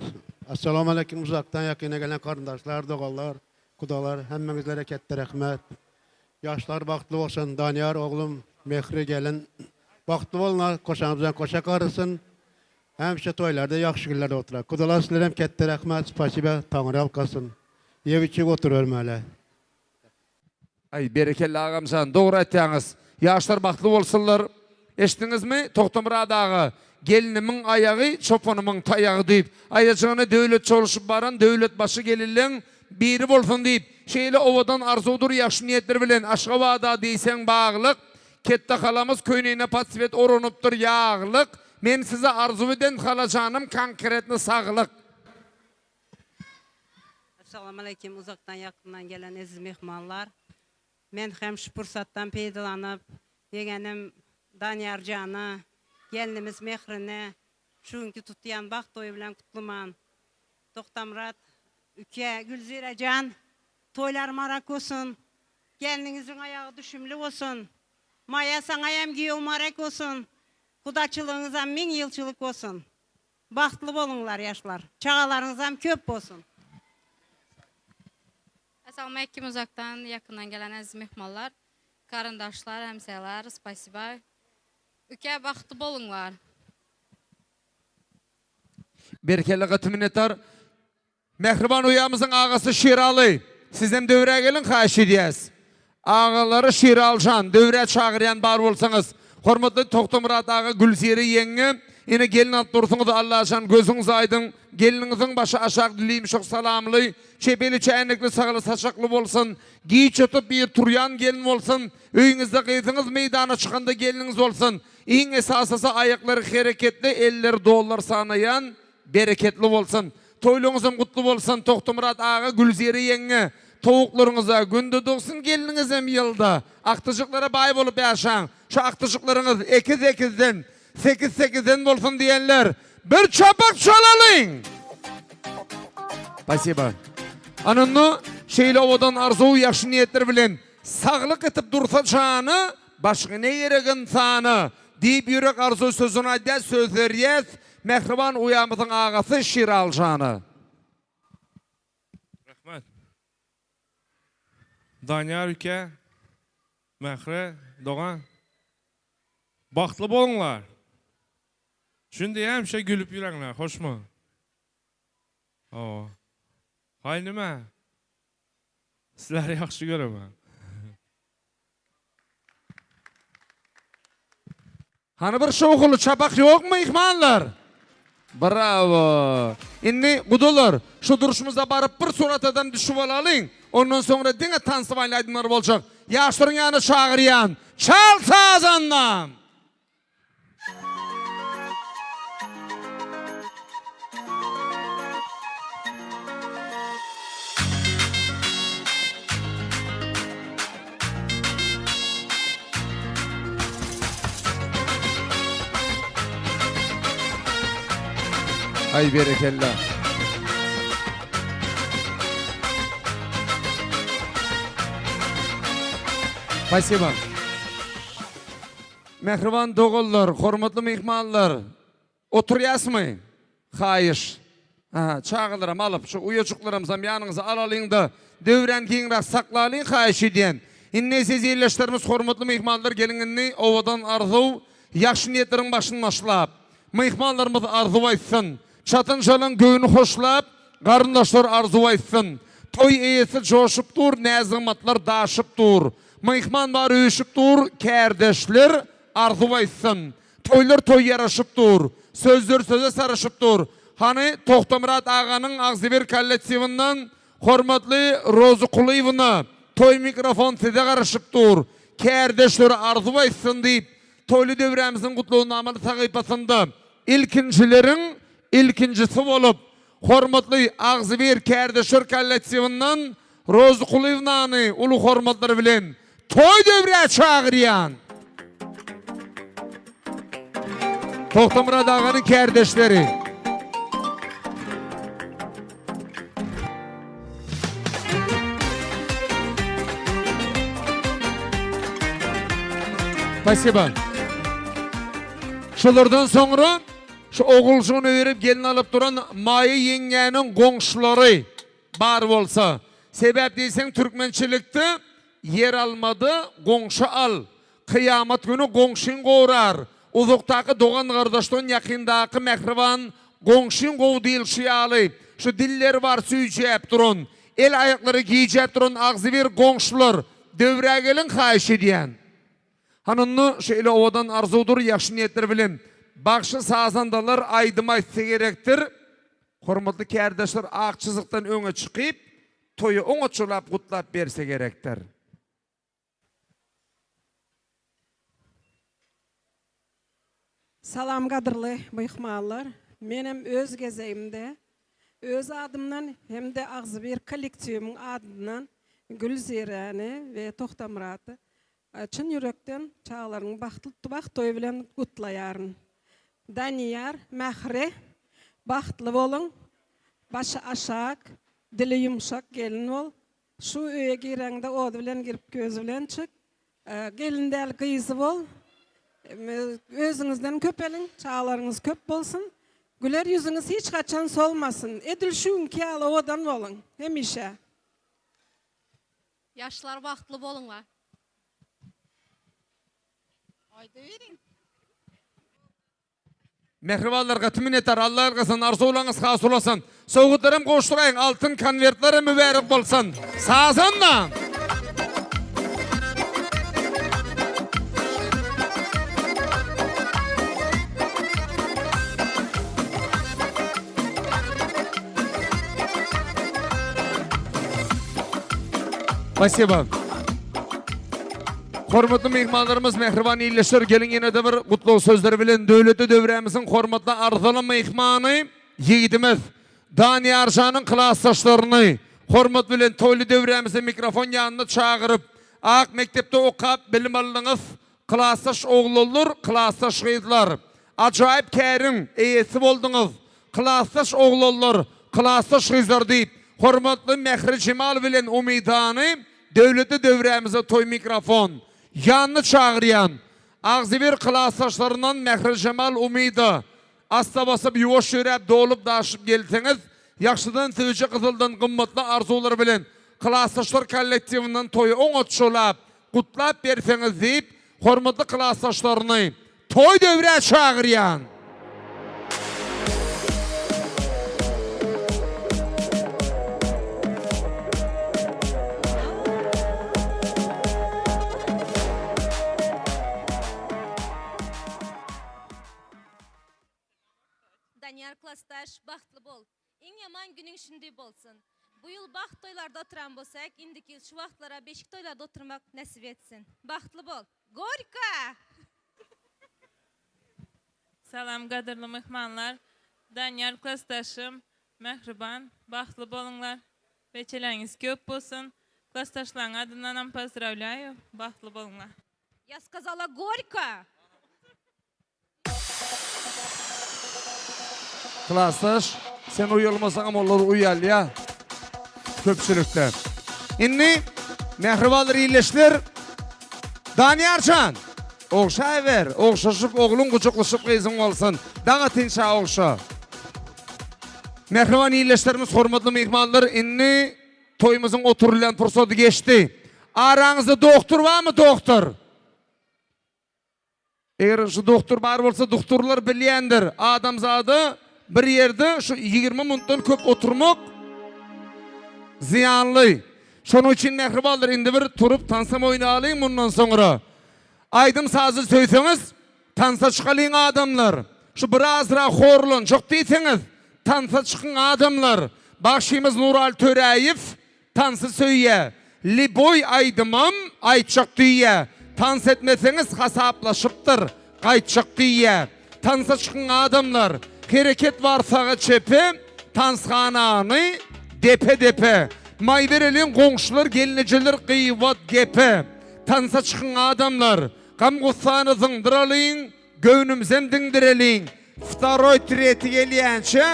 Assalamu alaikum uzaktan yakına gelen kardeşler, doğallar, kudalar, hemmengizlere kette rahmet. Yaşlar baktlı olsun, Danyar oğlum, Mehri gelin. Baktlı olun, koşanımızdan koşa karısın. Hemşe toylarda, yakşı günlerde oturar. Kudalar sizlere hem kette rahmet, spasibe, Tanrı alkasın. Yeviçik oturuyorum öyle. Ay berekelli ağamsan, doğru ettiğiniz. Yaşlar baktlı olsunlar. Eştiniz mi? Toxtamurat ağı. Gelinimin ayağı, çopanumun tayağı deyip, ayacağına devlet çalışıp baran, devlet başı gelirlen biri bolsun deyip, şeyle ovadan arzudur yakşı niyetler bilen, aşka vada deysen bağlık, kette halamız köyneyine patsifet oranıptır yağlık, men size arzu eden halacağınım konkretli sağlık. Assalamu alaikum uzaktan yakından gelen aziz mehmanlar. Men hem şu fırsattan peydalanıp, yeğenim Danyar canı, gelinimiz Mehri'ne, şunki tutyan bak toyu bilen kutluman. Toxtamurat, Üke, Gülzire can, toylar marak olsun, gelininizin ayağı düşümlü olsun. Maya sana hem giyo marak olsun, Kudaçılığınıza 1000 yılçılık olsun. Bahtlı bolunlar yaşlar. Çağalarınızam köp olsun. Assalamu alaikum uzaktan, yakından gelen aziz mehmanlar, karındaşlar, həmsəylər, spasiba. Ülke bahtlı bolunlar. Berkeli qıtminetar. Mehriban uyamızın ağası Şiralı. Sizden dövrə gelin xahiş ediyəz. Ağaları Şiralcan, dövrə çağırayan bar olsanız. Hormatlı Toxtamurad ağa Gülseri yenge. Yine gelin alıp dursunuz Allah'ın gözünüz aydın. Gelininizin başı aşağı dileyim çok salamlı. Çepeli çayınlıklı sağlı saçaklı olsun. Giy çötüp bir turyan gelin olsun. Öyünüzde kıytınız meydana çıkanda geliniz olsun. İyin esasası ayakları hareketli, eller dollar sanayan, bereketli olsun. Toylunuzun kutlu olsun Toxtamurad ağa Gülseri yenge. Tavuklarınıza gündü doğsun gelininize yılda. Aktıcıklara bay bolup yaşan. Şu aktıcıklarınız 2-8'den 8-8'den olsun diyenler bir çapak çalalım. Спасибо. Anını şeyle ovadan arzuğu yaxşı niyetler bilen sağlık etip dursa çağını başka ne gerekin sağını deyip yürek arzu sözünü ayda sözleriyet mehriban uyamızın ağası Şiralcanı. Rahmet. Danyar Ülke, Mehre, Doğan. Bahtlı bolunlar. Şimdi hemşe gülüp yürenler, hoş mu? Oo. Hay nime? Sizleri yaxşı göremem. Hani bir şoğulu çapak yok mu ihmanlar? Bravo. İnni kudular. Şu duruşumuza barıp bir suratadan düşüp alalım. Ondan sonra dine tansımayla aydınlar olacak. Yaşların yanı çağırıyan. Çal sazanlam. Ay berekellah. Спасибо. Mehriban doğullar, hormatlı mehmanlar. Oturuyasmı? Hayır. Çağılırım alıp şu uyucuklarımızdan yanınıza alalım da dövren kiyinrak saklayın hayış ediyen. İnne siz yerleştirimiz hormatlı mehmanlar gelinini ovadan arzu, yaxşı niyetlerin başını başlap. Mehmanlarımız arzu etsin. Çatın çalın göğünü hoşlap, karındaşlar arzu etsin. Toy eyesi coşup dur, nezimatlar daşıp dur. Mehman var öyüşüp dur, kardeşler arzu etsin. Toylar toy yaraşıp dur, sözler söze sarışıp dur. Hani Toxtamurad ağanın Ağzıver kollektivinden hormatlı Rozu Kuluyevna toy mikrofon size karışıp dur. Kardeşler arzu etsin deyip toylu devremizin kutluğunu amalı takipasında ilkincilerin ilkincisi olup hormatlı Ağzıver kardeşler kollektivinden Rozu Kuluyevna'nı ulu hormatları bilen toy devreye çağırıyan Toxtamurad ağanın kardeşleri. Спасибо. Şulardan sonra şu oğulcuğunu verip gelin alıp duran Maya yengenin komşuları bar olsa. Sebep değilsen Türkmençilikte yer almadı, komşu al. Kıyamet günü komşun qoğrar. Uzuktaki doğan kardeşten yakındaki mehriban komşun qoğu değil şiyalı. Şu dilleri var süyeceğip durun. El ayakları giyeceğip durun. Ağzıver komşular. Dövreye gelin xahiş ediyen. Hanını şöyle ovadan arzudur, yaxşı niyetler bilin. Bakşı sazandalar aydıma etse gerektir. Hormatlı kardeşler ağçızlıktan öne çıkıp, toyu ona çulap kutlap berse gerektir. Salam qadırlı mehmanlar. Menem öz gezeyimde, öz adımdan hem de Ağzıver kollektivimin adından Gülzerani ve Toxtamurad'ı çın yürekten çağlarının baxt toyu bilen kutlayarın. Daniyar, Mehre, bahtlı olun, başı aşağı, dili yumuşak gelin ol. Şu öye girende odu bilen girip gözü bilen çık. Gelin del kıyızı ol. Özüňizden köpelin, çağlarınız köp bolsun. Güler yüzünüz hiç kaçan solmasın. Edilşün kâlı odan bolun. Hemişe. Yaşlar baxtlı bolunlar. Ayda verin. Mehribanlarga tümin eter, Allah argasın, arzu olağınız has olasın. Soğutlarım koşturayın, altın konvertleri mübarek bolsun. Sağsan da. Спасибо. Hormatly mehmanlarımız, mehriban iyleşler, gelin yine de bir kutlu sözleri bilen dövleti dövremizin hormatly arzalan mehmanı yiğidimiz Daniyar Jan'ın klassdaşlarını hormat bilen toylu dövremizin mikrofon yanına çağırıp ak mektepte okap bilim alınız klassdaş oğullar, klassdaş kızlar. Acayip kerim eyesi boldunuz. Klassdaş oğullar, klassdaş kızlar deyip hormatly Mehri Cemal bilen Umidanı dövleti dövremize toy mikrofon yanını çağıryan ağzı bir klassdaşlarından Mehri Cemal Umida asta basıp yuvaş yürep dolup daşıp gelseniz yaxşıdan tüvüce kızıldan kımmatlı arzular bilen klassdaşlar kollektivinden toyu oňa çolap kutlap berseniz deyip hormatly klassdaşlarını toy dövreye çağıryan. Daniyar klassdaş, baxtlı bol. Iň yaman günüň şunday bolsun. Bu yıl baxt toylarda oturan bolsak, indiki şu wagtlara beşik toylarda oturmak nasip etsin. Baxtlı bol. Gorka! Salam qadirli mehmanlar. Daniyar klassdaşım, mehriban, baxtlı bolunlar. Beçeleriniz köp bolsun. Klassdaşlaryň adyndan ham pozdravляю. Baxtlı bolunlar. Я сказала горько! Klassdaş, sen uyalmasan ama onlar uyal ya. Köpçülükte. İnni, mehribanlar iyileşler. Daniyarcan, oğşay ver. Oğşaşıp, oğlun kucuklaşıp kızın olsun. Dağa tinşa oğşa. Mehriban iyileşlerimiz, hormatlı mehmanlar, inni toyumuzun oturulan fırsatı geçti. Aranızda doktor var mı doktor? Eğer şu doktor var olsa doktorlar bilyendir. Adamzadı bir yerde şu 20 minutdan köp oturmak ziyanlı. Şunun için mehribanlar indi bir turup tansam oynayalım bundan sonra. Aydın sazı söyseniz tansa çıkalın adamlar. Şu birazra horlun çok deyseniz tansa çıkın adamlar. Başımız Nural Töreyev tansı söyle. Liboy aydımam ayçak diye. Tans etmeseniz hasaplaşıptır. Kayçak diye. Tansa çıkın adamlar. Hareket varsa çepe, tansxananı depe depe. Mayverelin komşular, gelineceler kıyvat gepe. Tansa çıkın adamlar. Kam gussanı zındıralın, göğnümüzen dindirelin. Vtaroy treti geliyençe,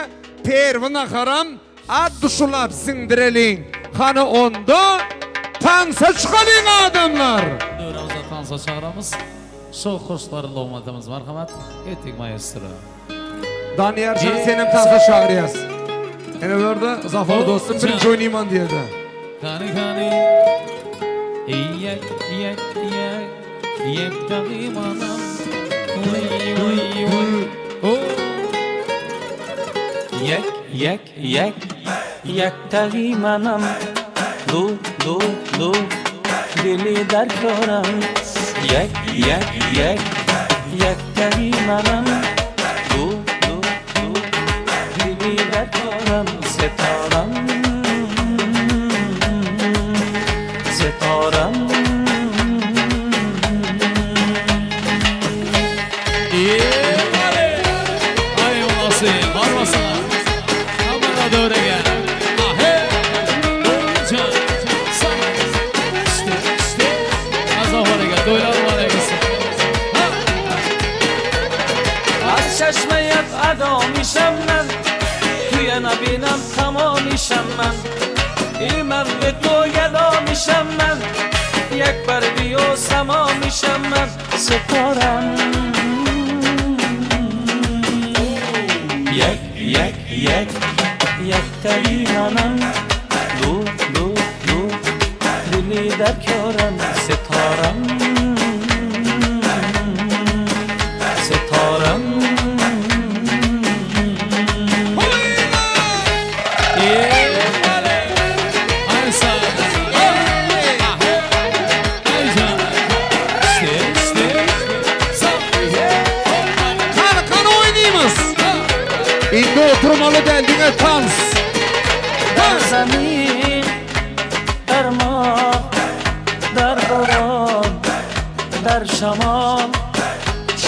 pervina haram, ad duşulap sindirelin. Hani onda, tansa çıkalın adamlar. Dövremizde tansa çağıramız. Çok hoşlarında olmadığımız marhamat. Ettik maestro. Daniyarcan senin tansa çağırıyaz. Yani burada Zafer dostum birinci oynayman diye de. Kani kani yek yek yek yek kani manam uy uy uy Yek yek yek yek tahi manam du du du dili dar koram yek yek yek yek tahi manam du du du dili dar koram setaram setaram ay olası varmasına amına doğru gel ahe can sana işte azahara gel doylar var egisi az çeşmeyet adamışam ben Tüyena binem tamamışam ben İlmem ve toya damışam ben Yek bar biyo samamışam ben Setaram yek Yekterin anam Du du du Dili der körem Setaram Setaram İndi oturmalı deldine tans. Der zemin Der ma Der boran Der şamal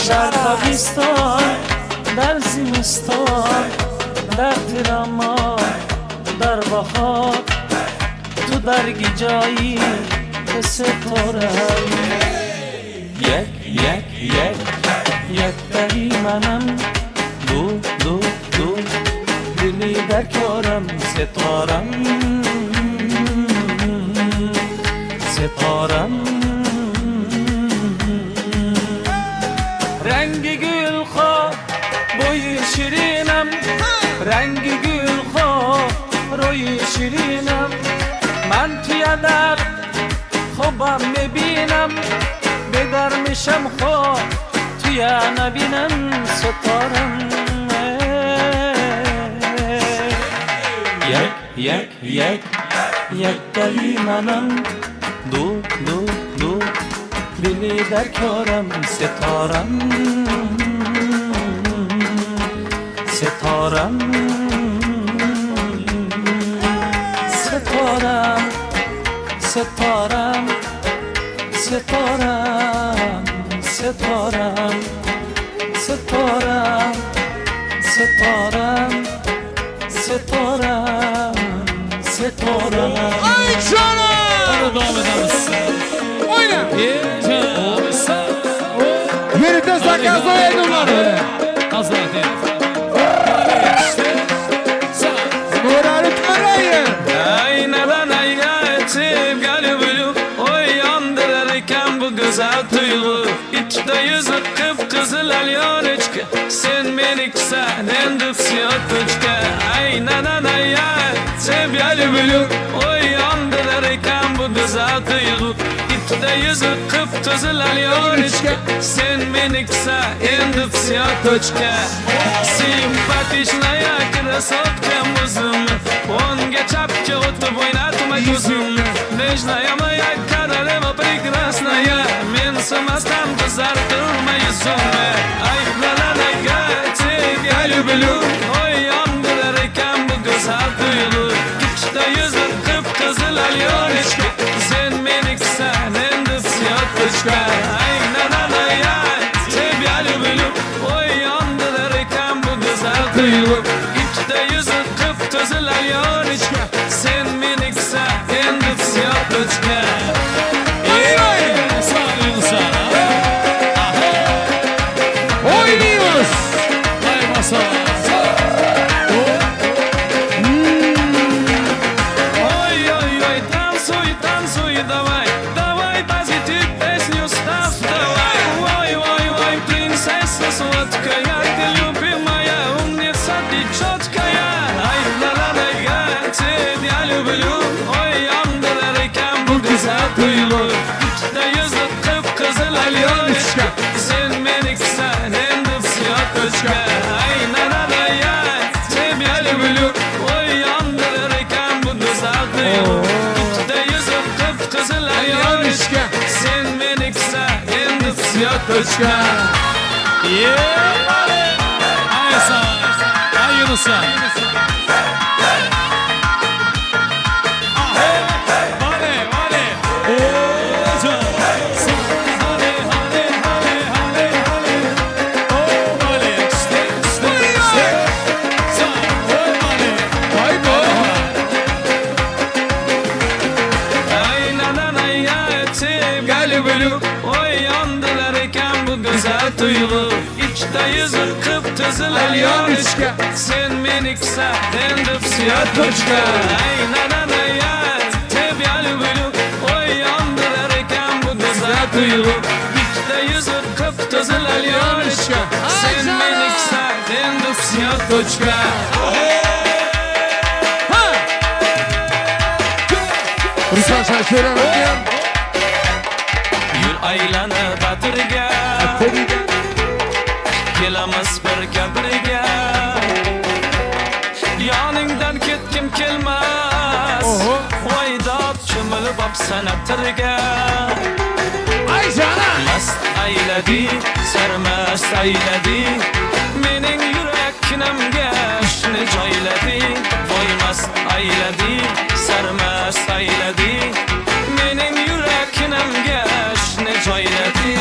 Der tabistan Der zimistan Der tiraman Der bahar Tu der gicayi Kesetorem Yek yek yek Yek derimenem Du du du Dili der körem Setaram Setaram Rengi gül ha Boyu şirinem Rengi gül ha Royu şirinem من توی در خوابم میبینم بدرمیشم خواب توی نبینم ستارم یک دلی منم دو دلی در کارم ستارم ستارم Setaram, setaram, setaram, setaram, setaram, setaram, setaram, setaram. Ay canım! Hadi devam ederiz. Oyna! Olmuşsa. Yerinde sakaz o edunları. Hazır edin. Morali parayı. Güzel duygu İçte yüzü kıpkızıl alıyor içki Sen menikse nendik siyah tüçke Aynen anaya Sebyali bülü Oy yandırırken bu güzel duygu İçte yüzü kıpkızıl alıyor içki Sen menikse nendik siyah tüçke Simpatişnaya krasotkem uzun Он гечапче от войната gözüm Нежная королева прекрасная Мен сама стану зартылма yüzüme Ay la тебя люблю Ой yandırırken bu güzel duygu İçte yüzü kıpkızıl alıyor içki Sen menikse nendik siyah tüçke Ay тебя люблю Ой yandırırken bu güzel duygu İçte yüzü kıpkızıl alıyor içki Sen menikse nendik siyah tüçke Oynuyoruz. Hay masa. Ой-ой-ой, танцуй, давай Давай позитив, песню ставь, давай Ой-ой-ой, принцесса сладкая Ты любимая, умница, ты четкая Ай, ла-ла-ла-ла, тебя люблю Ой, yandırırken bu güzel duygu İçte yüzü kıpkızıl alıyor içki Sen menikse nendik siyah tüçke Ay, la-la-la-la, тебя люблю Ой, yandırırken bu güzel duygu İçte yüzü kıpkızıl alıyor içki Sen menikse nendik siyah tüçke Ay sağ. Ay Yunus'a. Vale. Hocam. Hale. Oh vale. İşte. Sağ. Vale. Vay be. Ay nananaya тебя люблю Ой yandırırken bu güzel duygu İçte yüzü kıpkızıl alıyor içki Sen menikse nendik siyah tüçke Ay nananaya тебя люблю Ой yandırırken bu güzel duygu İçte yüzü kıpkızıl alıyor içki Sen menikse nendik siyah tüçke söylerim. Yür aylanıp atırga Kelamiz birga birga Yoningdan ketkim kelmas Voydab cho'milib opsan atirga Ay canım. Mast ayladi, sarmast ayladi Mening yurak kinamga shuni joyladi Voy mast ayladi, sarmast ayladi Mening yurak kinamga shuni joyladi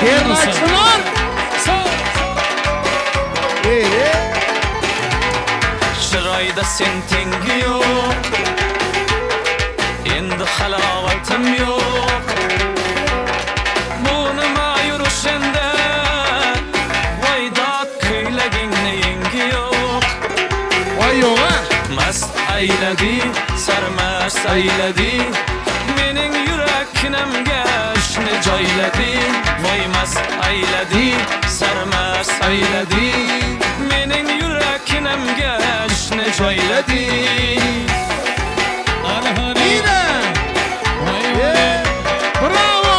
Yerlaştılar. Chiroyda sen tengi yo'q Endi halovatim yo'q Bu nima yurishingda Voydod kuylagingni yengi yo'q Vay yo'q ha. Mast ayladi, sarmast ayladi Mening yurak kinamga shuni joyladi Voy mast ayladi, sarmast ayladi Mening yurak kinamga shuni joyladi Yine. Bravo.